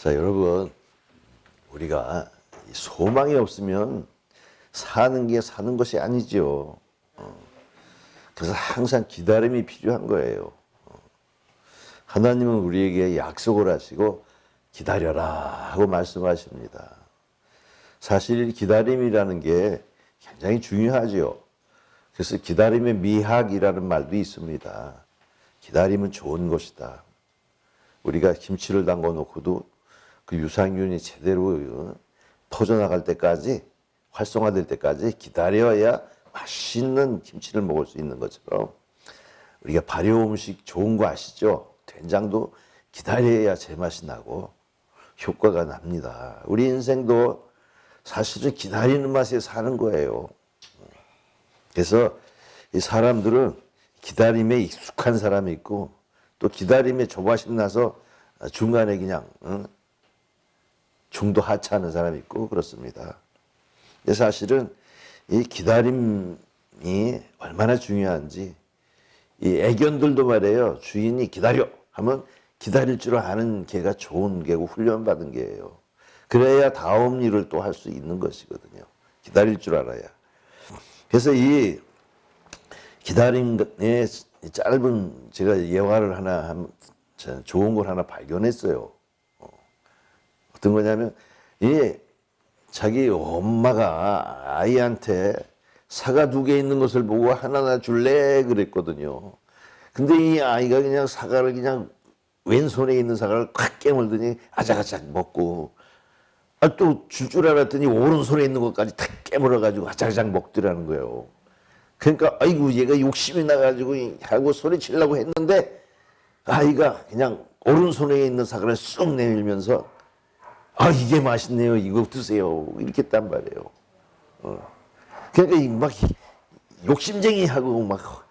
자, 여러분, 우리가 소망이 없으면 사는 게 사는 것이 아니죠. 그래서 항상 기다림이 필요한 거예요. 하나님은 우리에게 약속을 하시고 기다려라 하고 말씀하십니다. 사실 기다림이라는 게 굉장히 중요하죠. 그래서 기다림의 미학이라는 말도 있습니다. 기다림은 좋은 것이다. 우리가 김치를 담궈 놓고도 그 유산균이 제대로 퍼져나갈 때까지, 활성화될 때까지 기다려야 맛있는 김치를 먹을 수 있는 것처럼, 우리가 발효 음식 좋은 거 아시죠? 된장도 기다려야 제맛이 나고 효과가 납니다. 우리 인생도 사실은 기다리는 맛에 사는 거예요. 그래서 이 사람들은 기다림에 익숙한 사람이 있고, 또 기다림에 조바심 나서 중간에 그냥 중도 하차하는 사람이 있고 그렇습니다. 근데 사실은 이 기다림이 얼마나 중요한지, 이 애견들도 말이에요. 주인이 기다려 하면 기다릴 줄 아는 개가 좋은 개고 훈련받은 개예요. 그래야 다음 일을 또 할 수 있는 것이거든요. 기다릴 줄 알아야. 그래서 이 기다림의 짧은, 제가 예화를 하나, 좋은 걸 하나 발견했어요. 어떤 거냐면, 이 자기 엄마가 아이한테 사과 2개 있는 것을 보고 하나 줄래? 그랬거든요. 근데 이 아이가 그냥 사과를 그냥 왼손에 있는 사과를 콱 깨물더니 아작아작 먹고, 또 줄 알았더니 오른손에 있는 것까지 탁 깨물어가지고 아작아작 먹더라는 거예요. 그러니까 아이고 얘가 욕심이 나가지고 하고 소리치려고 했는데, 아이가 그냥 오른손에 있는 사과를 쑥 내밀면서 이게 맛있네요, 이거 드세요, 이렇게 했단 말이에요. 그러니까 막 욕심쟁이하고 막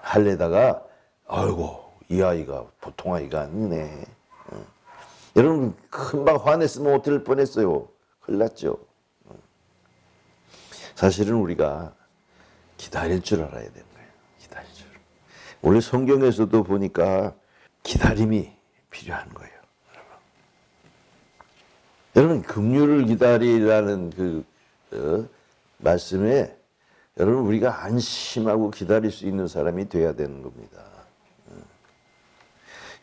할래다가, 아이고 이 아이가 보통 아이가 아니네. 여러분 금방 화냈으면 어떨 뻔했어요. 큰일 났죠. 사실은 우리가 기다릴 줄 알아야 되는 거예요. 기다릴 줄. 원래 성경에서도 보니까 기다림이 필요한 거예요. 여러분 긍휼을 기다리라는 그 말씀에, 여러분 우리가 안심하고 기다릴 수 있는 사람이 돼야 되는 겁니다.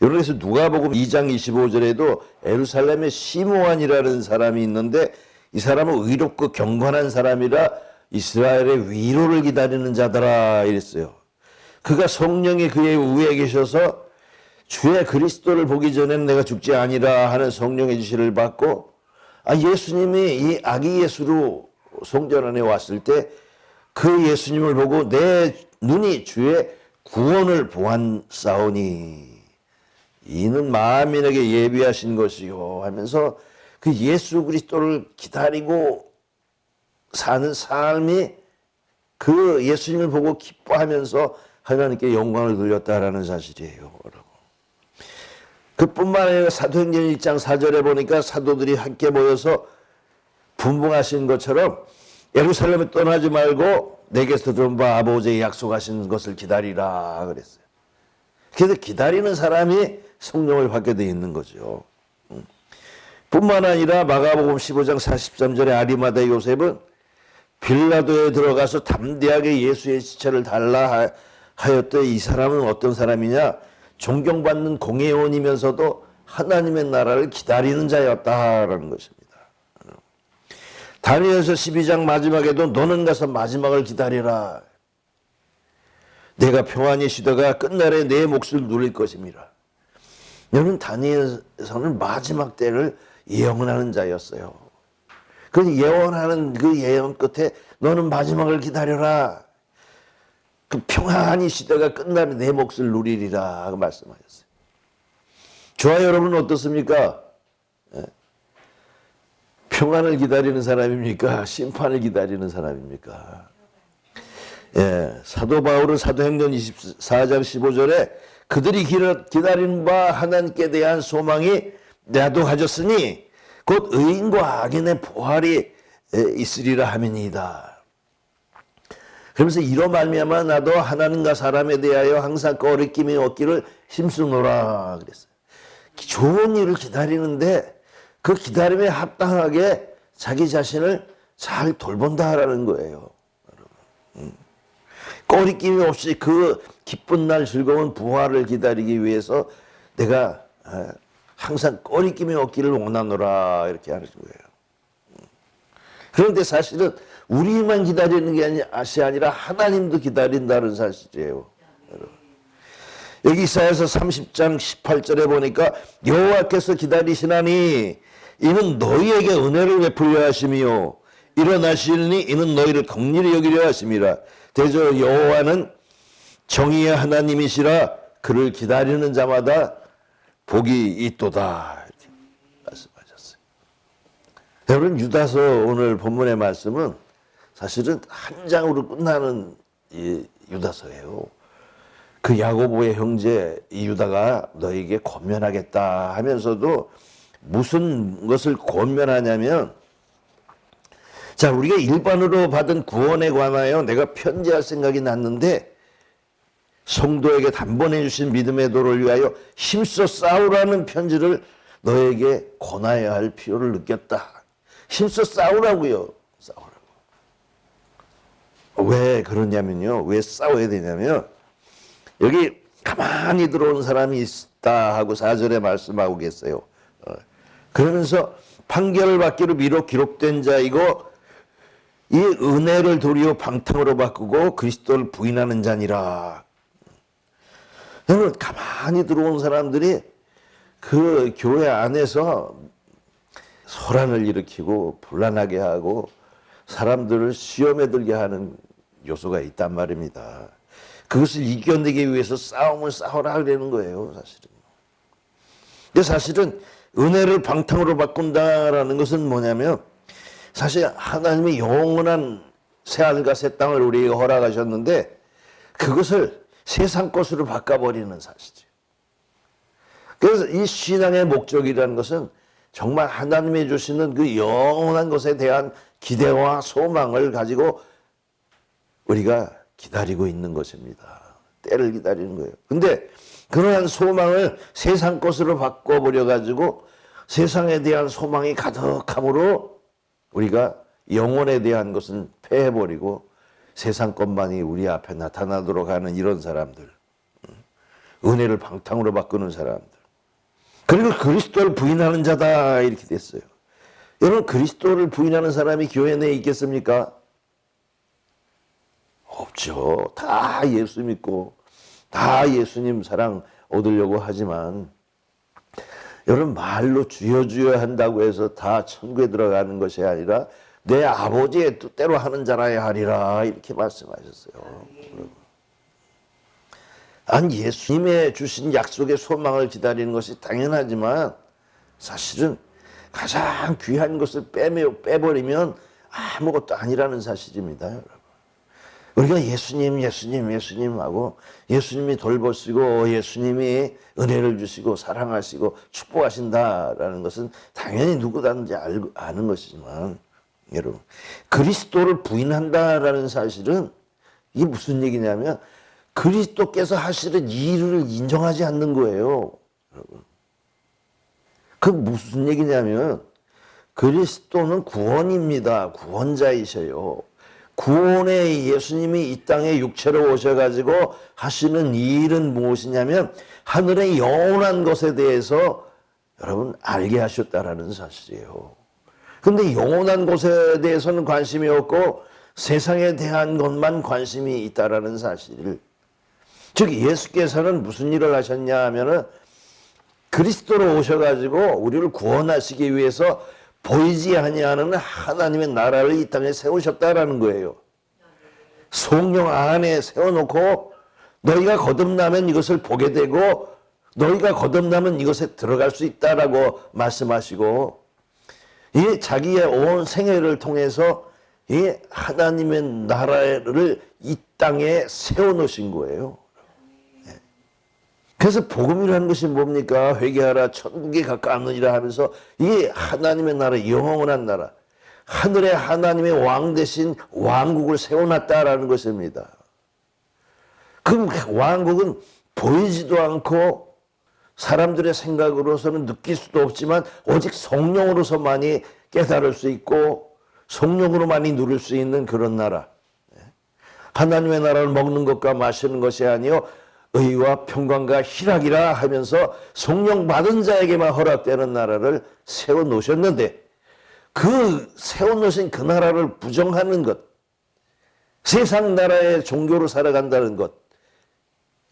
여러분, 그래서 누가복음 2장 25절에도 예루살렘에 시므온이라는 사람이 있는데, 이 사람은 의롭고 경건한 사람이라 이스라엘의 위로를 기다리는 자더라 이랬어요. 그가 성령이 그의 위에 계셔서 주의 그리스도를 보기 전에는 내가 죽지 아니라 하는 성령의 지시를 받고, 예수님이 이 아기 예수로 성전 안에 왔을 때 그 예수님을 보고 내 눈이 주의 구원을 보았사오니 이는 만민에게 예비하신 것이요 하면서, 그 예수 그리스도를 기다리고 사는 삶이 그 예수님을 보고 기뻐하면서 하나님께 영광을 돌렸다라는 사실이에요. 그뿐만 아니라 사도행전 1장 4절에 보니까 사도들이 함께 모여서 분봉하신 것처럼 예루살렘에 떠나지 말고 내게서 들은 바 아버지의 약속하신 것을 기다리라 그랬어요. 그래서 기다리는 사람이 성령을 받게 되어 있는 거죠. 뿐만 아니라 마가복음 15장 43절에 아리마다 요셉은 빌라도에 들어가서 담대하게 예수의 시체를 달라 하였대. 이 사람은 어떤 사람이냐? 존경받는 공회원이면서도 하나님의 나라를 기다리는 자였다라는 것입니다. 다니엘서 12장 마지막에도 너는 가서 마지막을 기다리라. 내가 평안의 시대가 끝날에 내 몫을 누릴 것임이라. 너는 다니엘서는 마지막 때를 예언하는 자였어요. 그 예언하는 그 예언 끝에 너는 마지막을 기다려라. 그 평안의 시대가 끝날에 내 몫을 누리리라 하고 말씀하셨어요. 저와 여러분은 어떻습니까? 평안을 기다리는 사람입니까? 심판을 기다리는 사람입니까? 사도 바울은 사도행전 24장 15절에 그들이 기다리는 바 하나님께 대한 소망이 나도 가졌으니 곧 의인과 악인의 부활이 있으리라 함이니이다. 그러면서 이로 말미암아 나도 하나님과 사람에 대하여 항상 거리낌이 없기를 힘쓰노라 그랬어요. 좋은 일을 기다리는데 그 기다림에 합당하게 자기 자신을 잘 돌본다라는 거예요. 꺼리낌이 없이 그 기쁜 날 즐거운 부활을 기다리기 위해서 내가 항상 꺼리낌이 없기를 원하노라 이렇게 하는 거예요. 그런데 사실은 우리만 기다리는 것이 아니라 하나님도 기다린다는 사실이에요. 여기 이사야서 30장 18절에 보니까 여호와께서 기다리시나니 이는 너희에게 은혜를 베풀려 하심이요 일어나시니 이는 너희를 긍휼히 여기려 하심이라. 대저 여호와는 정의의 하나님이시라 그를 기다리는 자마다 복이 있도다 이렇게 말씀하셨어요. 여러분 유다서 오늘 본문의 말씀은 사실은 한 장으로 끝나는 이 유다서예요. 그 야고보의 형제 이 유다가 너에게 권면하겠다 하면서도 무슨 것을 권면하냐면 자 우리가 일반으로 받은 구원에 관하여 내가 편지할 생각이 났는데 성도에게 단번에 주신 믿음의 도를 위하여 힘써 싸우라는 편지를 너에게 권하여야 할 필요를 느꼈다. 힘써 싸우라고요. 싸우라고. 왜 그러냐면요. 왜 싸워야 되냐면 여기 가만히 들어온 사람이 있다 하고 4절에 말씀하고 계세요. 그러면서 판결을 받기로 미뤄 기록된 자이고 이 은혜를 도리어 방탕으로 바꾸고 그리스도를 부인하는 자니라. 여러분 가만히 들어온 사람들이 그 교회 안에서 소란을 일으키고 불안하게 하고 사람들을 시험에 들게 하는 요소가 있단 말입니다. 그것을 이겨내기 위해서 싸움을 싸우라 그러는 거예요, 사실은. 근데 사실은 은혜를 방탕으로 바꾼다라는 것은 뭐냐면 사실 하나님이 영원한 새하늘과 새 땅을 우리에게 허락하셨는데 그것을 세상 것으로 바꿔버리는 사실이에요. 그래서 이 신앙의 목적이라는 것은 정말 하나님이 주시는 그 영원한 것에 대한 기대와 소망을 가지고 우리가 기다리고 있는 것입니다. 때를 기다리는 거예요. 근데 그러한 소망을 세상 것으로 바꿔버려 가지고 세상에 대한 소망이 가득함으로 우리가 영혼에 대한 것은 패해버리고 세상 것만이 우리 앞에 나타나도록 하는 이런 사람들, 은혜를 방탕으로 바꾸는 사람들, 그리고 그리스도를 부인하는 자다 이렇게 됐어요. 여러분 그리스도를 부인하는 사람이 교회 내에 있겠습니까? 없죠. 다 예수 믿고 다 예수님 사랑 얻으려고 하지만 여러분 말로 주여 주여 한다고 해서 다 천국에 들어가는 것이 아니라 내 아버지의 뜻대로 하는 자라야 하리라 이렇게 말씀하셨어요. 아니 예수님의 주신 약속의 소망을 기다리는 것이 당연하지만 사실은 가장 귀한 것을 빼버리면 아무것도 아니라는 사실입니다. 여러분. 우리가 예수님 하고 예수님이 돌보시고 예수님이 은혜를 주시고 사랑하시고 축복하신다라는 것은 당연히 누구든지 아는 것이지만 여러분 그리스도를 부인한다라는 사실은 이게 무슨 얘기냐면 그리스도께서 하시는 일을 인정하지 않는 거예요. 여러분. 그 무슨 얘기냐면 그리스도는 구원입니다. 구원자이셔요. 구원의 예수님이 이 땅에 육체로 오셔가지고 하시는 일은 무엇이냐면 하늘의 영원한 것에 대해서 여러분 알게 하셨다라는 사실이에요. 근데 영원한 것에 대해서는 관심이 없고 세상에 대한 것만 관심이 있다라는 사실. 즉 예수께서는 무슨 일을 하셨냐 하면은 그리스도로 오셔가지고 우리를 구원하시기 위해서 보이지 아니하는 하나님의 나라를 이 땅에 세우셨다라는 거예요. 성령 안에 세워놓고 너희가 거듭나면 이것을 보게 되고 너희가 거듭나면 이것에 들어갈 수 있다라고 말씀하시고 이 자기의 온 생애를 통해서 이 하나님의 나라를 이 땅에 세워놓으신 거예요. 그래서 복음이라는 것이 뭡니까? 회개하라 천국이 가까웠느니라 하면서 이 하나님의 나라 영원한 나라 하늘의 하나님의 왕 대신 왕국을 세워놨다라는 것입니다. 그 왕국은 보이지도 않고 사람들의 생각으로서는 느낄 수도 없지만 오직 성령으로서만이 깨달을 수 있고 성령으로만이 누릴 수 있는 그런 나라. 하나님의 나라를 먹는 것과 마시는 것이 아니요 의와 평강과 희락이라 하면서 성령 받은 자에게만 허락되는 나라를 세워놓으셨는데 그 세워놓으신 그 나라를 부정하는 것, 세상 나라의 종교로 살아간다는 것,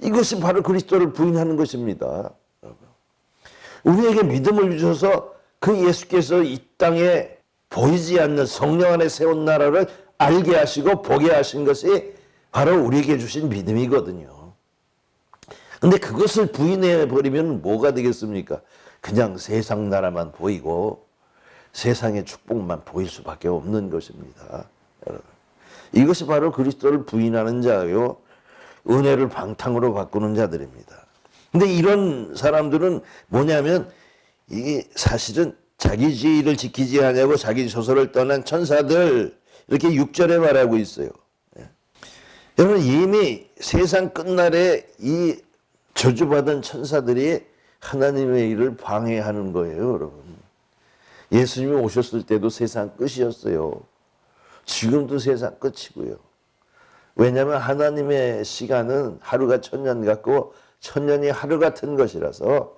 이것이 바로 그리스도를 부인하는 것입니다. 우리에게 믿음을 주셔서 그 예수께서 이 땅에 보이지 않는 성령 안에 세운 나라를 알게 하시고 보게 하신 것이 바로 우리에게 주신 믿음이거든요. 근데 그것을 부인해 버리면 뭐가 되겠습니까? 그냥 세상 나라만 보이고 세상의 축복만 보일 수밖에 없는 것입니다. 여러분. 이것이 바로 그리스도를 부인하는 자요, 은혜를 방탕으로 바꾸는 자들입니다. 근데 이런 사람들은 뭐냐면 이게 사실은 자기 지위를 지키지 않냐고 자기 조서를 떠난 천사들, 이렇게 6절에 말하고 있어요. 여러분, 이미 세상 끝날에 이 저주받은 천사들이 하나님의 일을 방해하는 거예요, 여러분. 예수님이 오셨을 때도 세상 끝이었어요. 지금도 세상 끝이고요. 왜냐하면 하나님의 시간은 하루가 천년 같고 천년이 하루 같은 것이라서,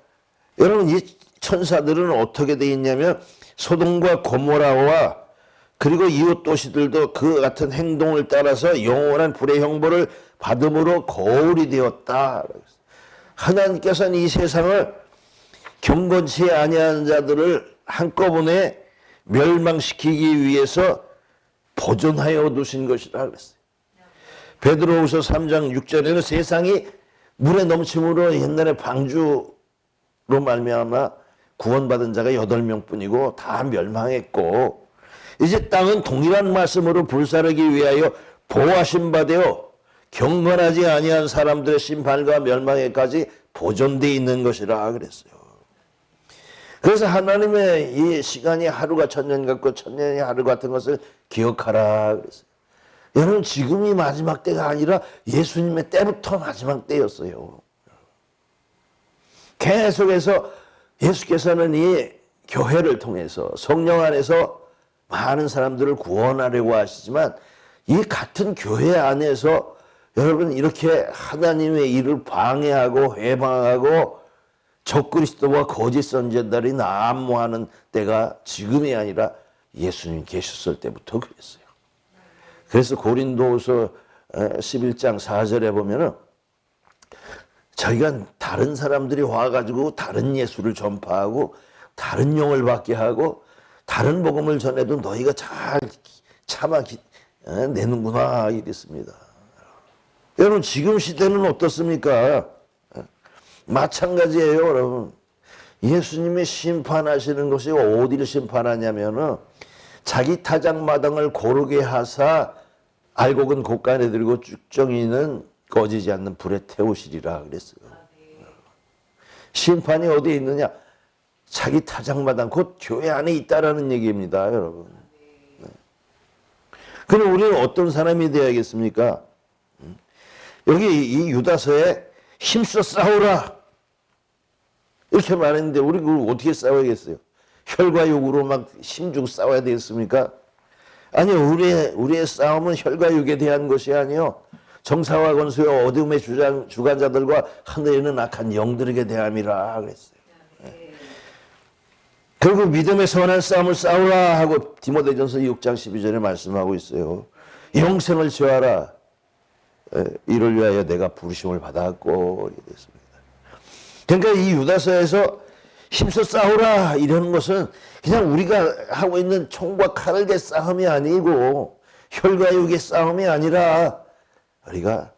여러분, 이 천사들은 어떻게 돼 있냐면 소돔과 고모라와 그리고 이웃 도시들도 그 같은 행동을 따라서 영원한 불의 형벌을 받음으로 거울이 되었다. 하나님께서는 이 세상을 경건치 아니하는 자들을 한꺼번에 멸망시키기 위해서 보존하여 두신 것이라 그랬어요. 베드로후서 3장 6절에는 세상이 물에 넘침으로 옛날에 방주로 말미암아 구원받은 자가 8명뿐이고 다 멸망했고 이제 땅은 동일한 말씀으로 불사르기 위하여 보호하신 바 되어 경건하지 아니한 사람들의 심판과 멸망에까지 보존되어 있는 것이라 그랬어요. 그래서 하나님의 이 시간이 하루가 천년 같고 천년이 하루 같은 것을 기억하라 그랬어요. 여러분, 지금이 마지막 때가 아니라 예수님의 때부터 마지막 때였어요. 계속해서 예수께서는 이 교회를 통해서 성령 안에서 많은 사람들을 구원하려고 하시지만 이 같은 교회 안에서 여러분 이렇게 하나님의 일을 방해하고 회방하고 적그리스도와 거짓 선지자들이 난무하는 때가 지금이 아니라 예수님 계셨을 때부터 그랬어요. 그래서 고린도후서 11장 4절에 보면은 저희가 다른 사람들이 와가지고 다른 예수를 전파하고 다른 영을 받게 하고 다른 복음을 전해도 너희가 잘 참아 내는구나 이랬습니다. 여러분, 지금 시대는 어떻습니까? 마찬가지예요, 여러분. 예수님이 심판하시는 것이 어디를 심판하냐면은 자기 타작마당을 고르게 하사 알곡은 곳간에 들고 쭉정이는 꺼지지 않는 불에 태우시리라 그랬어요. 심판이 어디에 있느냐? 자기 타작마당, 곧 교회 안에 있다라는 얘기입니다, 여러분. 그럼 우리는 어떤 사람이 되어야겠습니까? 여기 이 유다서에 힘써 싸우라 이렇게 말했는데 우리 그걸 어떻게 싸워야겠어요? 혈과 육으로 막 힘주고 싸워야 되겠습니까? 아니요, 우리의 싸움은 혈과 육에 대한 것이 아니요 정사와 권수와 어둠의 주관자들과 하늘에 있는 악한 영들에게 대함이라 그랬어요. 결국 믿음의 선한 싸움을 싸우라 하고 디모데전서 6장 12절에 말씀하고 있어요. 영생을 취하라. 이를 위하여 내가 부르심을 받았고 이랬습니다. 그러니까 이 유다서에서 힘써 싸우라 이러는 것은 그냥 우리가 하고 있는 총과 칼의 싸움이 아니고 혈과 육의 싸움이 아니라 우리가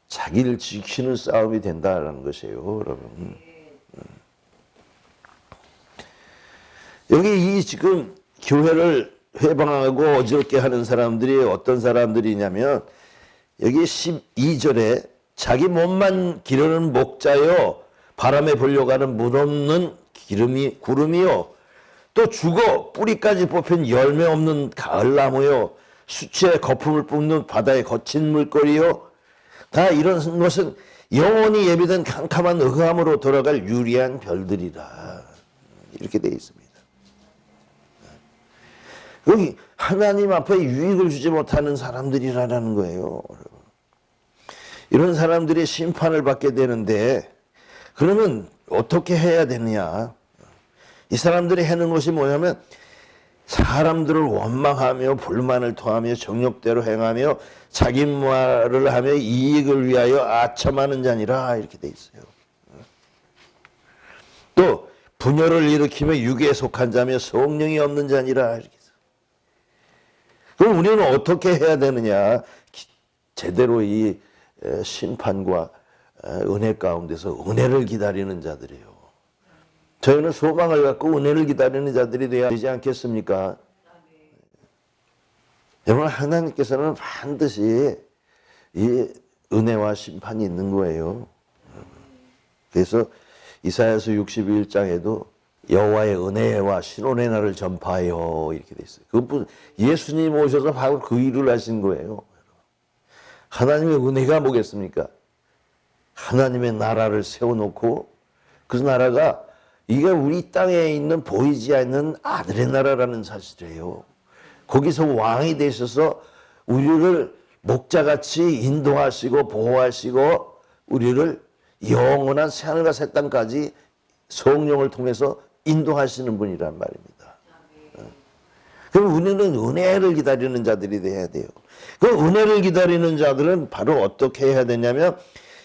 자기를 지키는 싸움이 된다는 것이에요, 여러분. 여기 이 지금 교회를 회방하고 어지럽게 하는 사람들이 어떤 사람들이냐면 여기 12절에 자기 몸만 기르는 목자요 바람에 불려가는 물 없는 구름이요 또 죽어 뿌리까지 뽑힌 열매 없는 가을나무요 수치에 거품을 뿜는 바다의 거친 물거리요 다 이런 것은 영원히 예비된 캄캄한 흑암으로 돌아갈 유리한 별들이라. 이렇게 되어 있습니다. 여기 하나님 앞에 유익을 주지 못하는 사람들이라는 거예요. 이런 사람들이 심판을 받게 되는데 그러면 어떻게 해야 되느냐? 이 사람들이 하는 것이 뭐냐면 사람들을 원망하며 불만을 토하며 정욕대로 행하며 자기 말을 하며 이익을 위하여 아첨하는 자니라. 이렇게 돼 있어요. 또 분열을 일으키며 육에 속한 자며 성령이 없는 자니라. 이렇게 있어요. 그럼 우리는 어떻게 해야 되느냐? 제대로 이 심판과 은혜 가운데서 은혜를 기다리는 자들이에요. 저희는 소망을 갖고 은혜를 기다리는 자들이 되어야 되지 않겠습니까? 여러분, 하나님께서는 반드시 이 은혜와 심판이 있는 거예요. 그래서 이사야서 61장에도 여호와의 은혜와 신원의 날을 전파하여 이렇게 돼 있어요. 그것뿐 예수님 오셔서 바로 그 일을 하신 거예요. 하나님의 은혜가 뭐겠습니까? 하나님의 나라를 세워놓고 그 나라가 이게 우리 땅에 있는 보이지 않는 아들의 나라라는 사실이에요. 거기서 왕이 되셔서 우리를 목자같이 인도하시고 보호하시고 우리를 영원한 새하늘과 새 땅까지 성령을 통해서 인도하시는 분이란 말입니다. 그럼 우리는 은혜를 기다리는 자들이 돼야 돼요. 그 은혜를 기다리는 자들은 바로 어떻게 해야 되냐면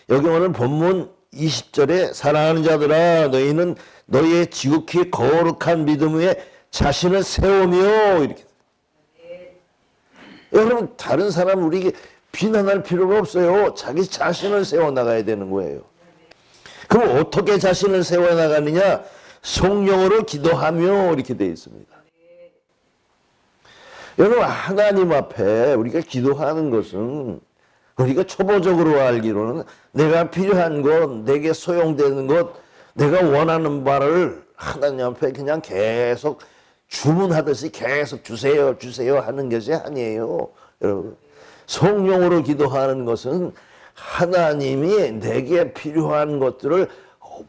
여기 오늘 본문 20절에 사랑하는 자들아 너희는 너희의 지극히 거룩한 믿음 위에 자신을 세우며 이렇게. 여러분 다른 사람 우리에게 비난할 필요가 없어요. 자기 자신을 세워나가야 되는 거예요. 그럼 어떻게 자신을 세워나가느냐? 성령으로 기도하며 이렇게 되어 있습니다. 여러분 하나님 앞에 우리가 기도하는 것은 우리가 초보적으로 알기로는 내가 필요한 것, 내게 소용되는 것, 내가 원하는 바를 하나님 앞에 그냥 계속 주문하듯이 계속 주세요, 주세요 하는 것이 아니에요. 여러분, 성령으로 기도하는 것은 하나님이 내게 필요한 것들을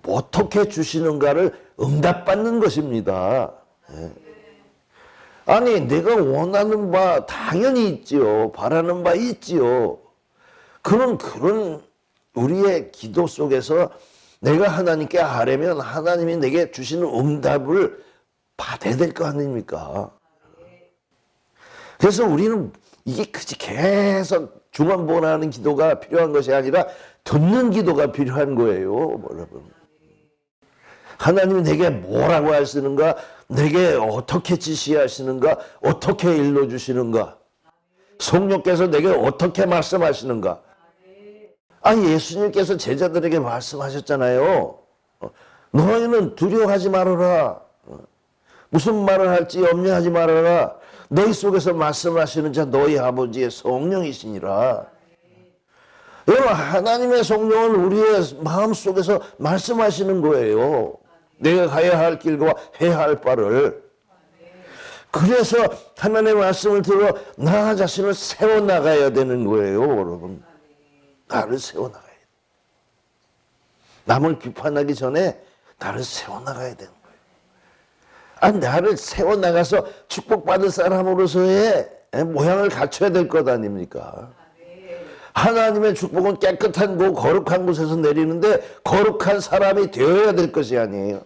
어떻게 주시는가를 응답받는 것입니다. 아니, 내가 원하는 바 당연히 있지요. 바라는 바 있지요. 그런 우리의 기도 속에서 내가 하나님께 하려면 하나님이 내게 주시는 응답을 받아야 될 거 아닙니까? 그래서 우리는 이게 계속 중언부언하는 기도가 필요한 것이 아니라 듣는 기도가 필요한 거예요, 여러분. 하나님이 내게 뭐라고 하시는가, 내게 어떻게 지시하시는가, 어떻게 일러주시는가, 성령께서 내게 어떻게 말씀하시는가. 아니 예수님께서 제자들에게 말씀하셨잖아요. 너희는 두려워하지 말아라. 무슨 말을 할지 염려하지 말아라. 너희 속에서 말씀하시는 자 너희 아버지의 성령이시니라. 여러분 하나님의 성령은 우리의 마음속에서 말씀하시는 거예요. 내가 가야 할 길과 해야 할 바를. 그래서 하나님의 말씀을 들어 나 자신을 세워나가야 되는 거예요, 여러분. 나를 세워나가야 돼. 남을 비판하기 전에 나를 세워나가야 되는 거예요. 아, 나를 세워나가서 축복받을 사람으로서의 모양을 갖춰야 될 것 아닙니까? 하나님의 축복은 깨끗한 곳, 거룩한 곳에서 내리는데 거룩한 사람이 되어야 될 것이 아니에요.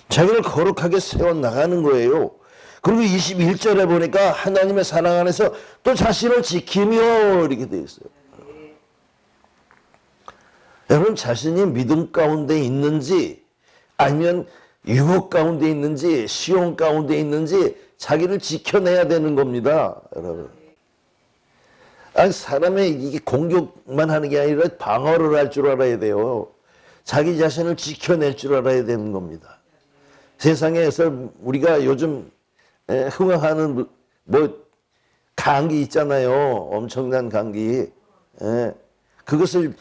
자기를 거룩하게 세워나가는 거예요. 그리고 21절에 보니까 하나님의 사랑 안에서 또 자신을 지키며 이렇게 되어 있어요. 여러분 자신이 믿음 가운데 있는지 아니면 유혹 가운데 있는지 시험 가운데 있는지 자기를 지켜내야 되는 겁니다. 여러분. 아니 사람의 이게 공격만 하는 게 아니라 방어를 할 줄 알아야 돼요. 자기 자신을 지켜낼 줄 알아야 되는 겁니다. 세상에서 우리가 요즘 흥황하는 감기 있잖아요. 엄청난 감기. 그것을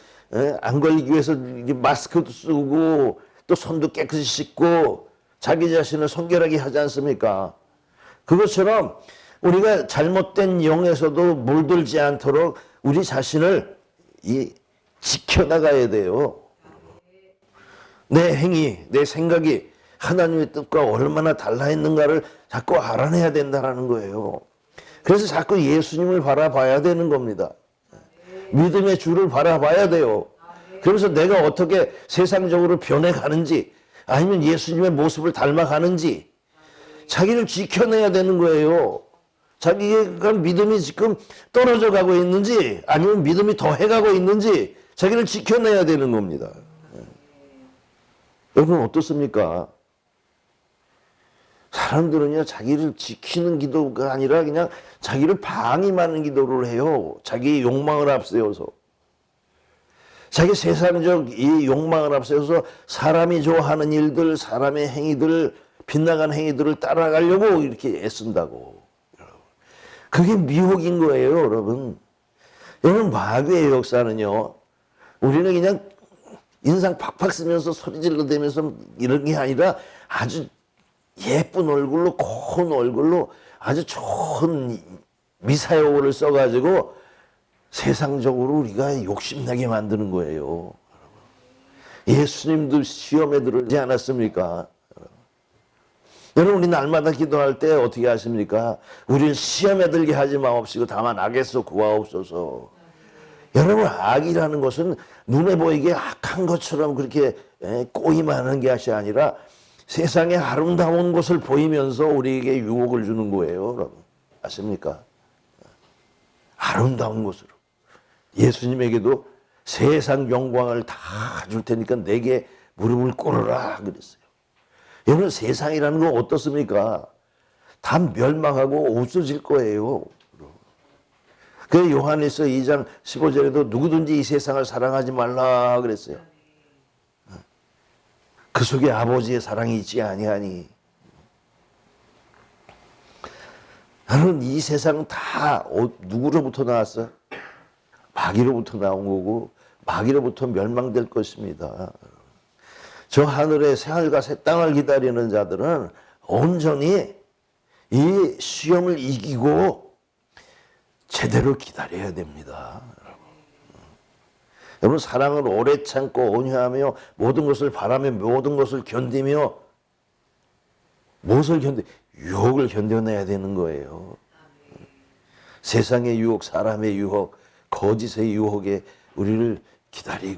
안 걸리기 위해서 마스크도 쓰고 또 손도 깨끗이 씻고 자기 자신을 성결하게 하지 않습니까? 그것처럼 우리가 잘못된 영에서도 물들지 않도록 우리 자신을 지켜나가야 돼요. 내 행위, 내 생각이 하나님의 뜻과 얼마나 달라 있는가를 자꾸 알아내야 된다는 거예요. 그래서 자꾸 예수님을 바라봐야 되는 겁니다. 믿음의 주를 바라봐야 돼요. 그러면서 내가 어떻게 세상적으로 변해가는지 아니면 예수님의 모습을 닮아가는지 자기를 지켜내야 되는 거예요. 자기가 믿음이 지금 떨어져 가고 있는지 아니면 믿음이 더해가고 있는지 자기를 지켜내야 되는 겁니다. 여러분 어떻습니까? 사람들은요 자기를 지키는 기도가 아니라 그냥 자기를 방임하는 기도를 해요. 자기 욕망을 앞세워서. 자기 세상적 이 욕망을 앞세워서 사람이 좋아하는 일들, 사람의 행위들, 빗나간 행위들을 따라가려고 이렇게 애쓴다고. 그게 미혹인 거예요, 여러분. 여러분 마귀의 역사는요. 우리는 그냥 인상 팍팍 쓰면서 소리 질러대면서 이런 게 아니라 아주 예쁜 얼굴로 고운 얼굴로 아주 좋은 미사여를 써가지고 세상적으로 우리가 욕심나게 만드는 거예요. 예수님도 시험에 들지 않았습니까? 여러분 우리 날마다 기도할 때 어떻게 하십니까? 우리를 시험에 들게 하지 마옵시고 다만 악에서 구하옵소서. 여러분 악이라는 것은 눈에 보이게 악한 것처럼 그렇게 꼬임하는 것이 아니라 세상의 아름다운 것을 보이면서 우리에게 유혹을 주는 거예요. 여러분 아십니까? 아름다운 것으로. 예수님에게도 세상 영광을 다 줄 테니까 내게 무릎을 꿇어라 그랬어요. 여러분 세상이라는 건 어떻습니까? 다 멸망하고 없어질 거예요. 그 요한일서 2장 15절에도 누구든지 이 세상을 사랑하지 말라 그랬어요. 그 속에 아버지의 사랑이 있지 아니하니. 나는 이 세상 다 누구로부터 나왔어? 마귀로부터 나온 거고 마귀로부터 멸망될 것입니다. 저 하늘의 새하늘과 새 땅을 기다리는 자들은 온전히 이 시험을 이기고 제대로 기다려야 됩니다. 여러분 사랑을 오래 참고 온유하며 모든 것을 바라며 모든 것을 견디며 무엇을 유혹을 견뎌내야 되는 거예요. 세상의 유혹, 사람의 유혹, 거짓의 유혹에 우리를 기다릴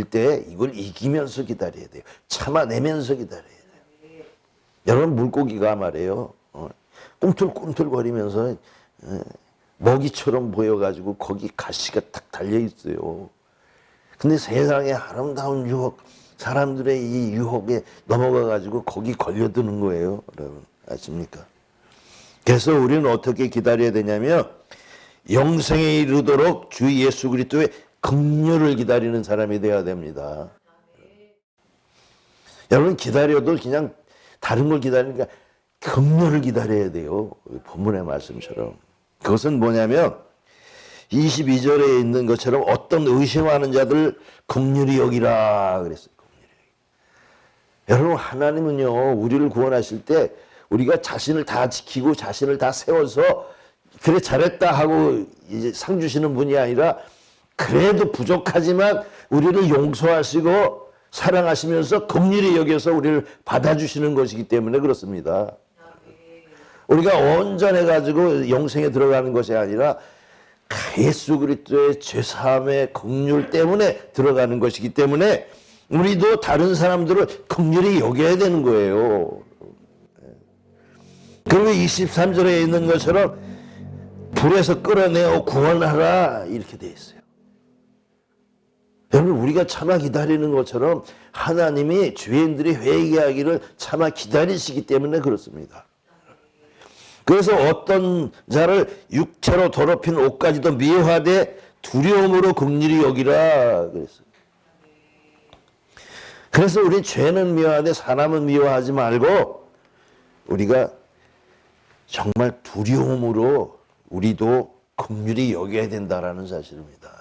때 이걸 이기면서 기다려야 돼요. 참아내면서 기다려야 돼요. 여러분 물고기가 말이에요. 꿈틀꿈틀거리면서 먹이처럼 보여가지고 거기 가시가 탁 달려있어요. 근데 세상의 아름다운 유혹, 사람들의 이 유혹에 넘어가가지고 거기 걸려드는 거예요. 여러분 아십니까? 그래서 우리는 어떻게 기다려야 되냐면 영생에 이르도록 주 예수 그리스도의 긍휼을 기다리는 사람이 되어야 됩니다. 여러분 기다려도 그냥 다른 걸 기다리니까 긍휼을 기다려야 돼요. 본문의 말씀처럼. 그것은 뭐냐면 22절에 있는 것처럼 어떤 의심하는 자들 긍휼히 여기라 그랬어요. 여러분 하나님은요 우리를 구원하실 때 우리가 자신을 다 지키고 자신을 다 세워서 그래 잘했다 하고 이제 상 주시는 분이 아니라 그래도 부족하지만 우리를 용서하시고 사랑하시면서 긍휼히 여겨서 우리를 받아주시는 것이기 때문에 그렇습니다. 우리가 온전해가지고 영생에 들어가는 것이 아니라 예수 그리스도의 죄사함의 긍휼 때문에 들어가는 것이기 때문에 우리도 다른 사람들을 긍휼히 여겨야 되는 거예요. 그리고 23절에 있는 것처럼 불에서 끌어내어 구원하라 이렇게 돼 있어요. 여러분 우리가 참아 기다리는 것처럼 하나님이 죄인들이 회개하기를 참아 기다리시기 때문에 그렇습니다. 그래서 어떤 자를 육체로 더럽힌 옷까지도 미워하되 두려움으로 긍휼히 여기라 그랬어요. 그래서 우리 죄는 미워하되 사람은 미워하지 말고 우리가 정말 두려움으로 우리도 긍휼히 여겨야 된다라는 사실입니다.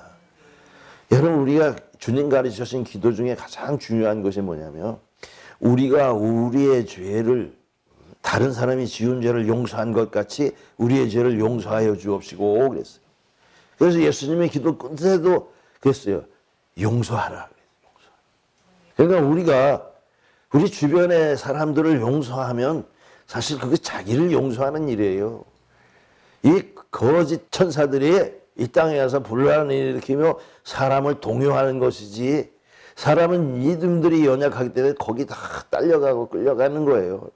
여러분 우리가 주님 가르치신 기도 중에 가장 중요한 것이 뭐냐면 우리가 우리의 죄를 다른 사람이 지은 죄를 용서한 것 같이 우리의 죄를 용서하여 주옵시고 그랬어요. 그래서 예수님의 기도 끝에도 그랬어요. 용서하라. 그러니까 우리가 우리 주변의 사람들을 용서하면 사실 그게 자기를 용서하는 일이에요. 이 거짓 천사들이 이 땅에 와서 분란을 일으키며 사람을 동요하는 것이지, 사람은 믿음들이 연약하기 때문에 거기 다 딸려가고 끌려가는 거예요.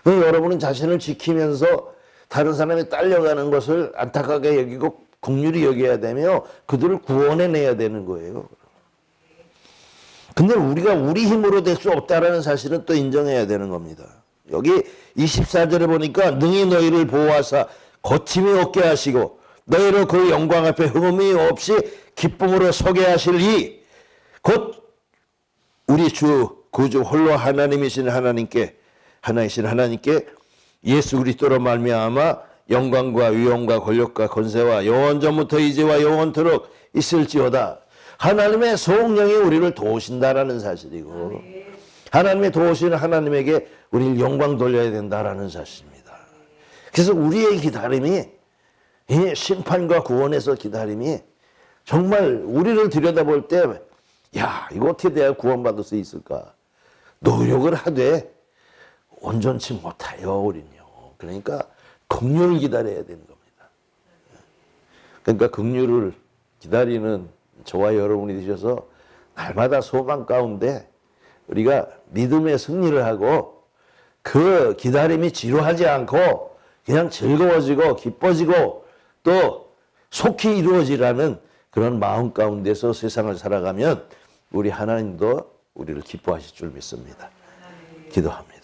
여러분은 자신을 지키면서 다른 사람이 딸려가는 것을 안타깝게 여기고 긍휼히 여겨야 되며 그들을 구원해내야 되는 거예요. 근데 우리가 우리 힘으로 될 수 없다라는 사실은 또 인정해야 되는 겁니다. 여기 24절에 보니까 능히 너희를 보호하사 거침이 없게 하시고 너희로 그 영광 앞에 흠이 없이 기쁨으로 서게 하실 이 곧 우리 주 구주 홀로 하나님이신 하나님께 예수 그리스도로 말미암아 영광과 위엄과 권력과 권세와 영원전부터 이제와 영원토록 있을지어다. 하나님의 성령이 우리를 도우신다라는 사실이고, 하나님의 도우시는 하나님에게 우리를 영광 돌려야 된다라는 사실입니다. 그래서 우리의 기다림이, 이 심판과 구원에서 기다림이 정말 우리를 들여다볼 때, 야, 이거 어떻게 돼야 구원받을 수 있을까? 노력을 하되 온전치 못해요, 우리는요. 그러니까 긍휼을 기다려야 되는 겁니다. 그러니까 긍휼을 기다리는 저와 여러분이 되셔서 날마다 소망 가운데 우리가 믿음의 승리를 하고 그 기다림이 지루하지 않고 그냥 즐거워지고 기뻐지고 또 속히 이루어지라는 그런 마음 가운데서 세상을 살아가면 우리 하나님도 우리를 기뻐하실 줄 믿습니다. 기도합니다.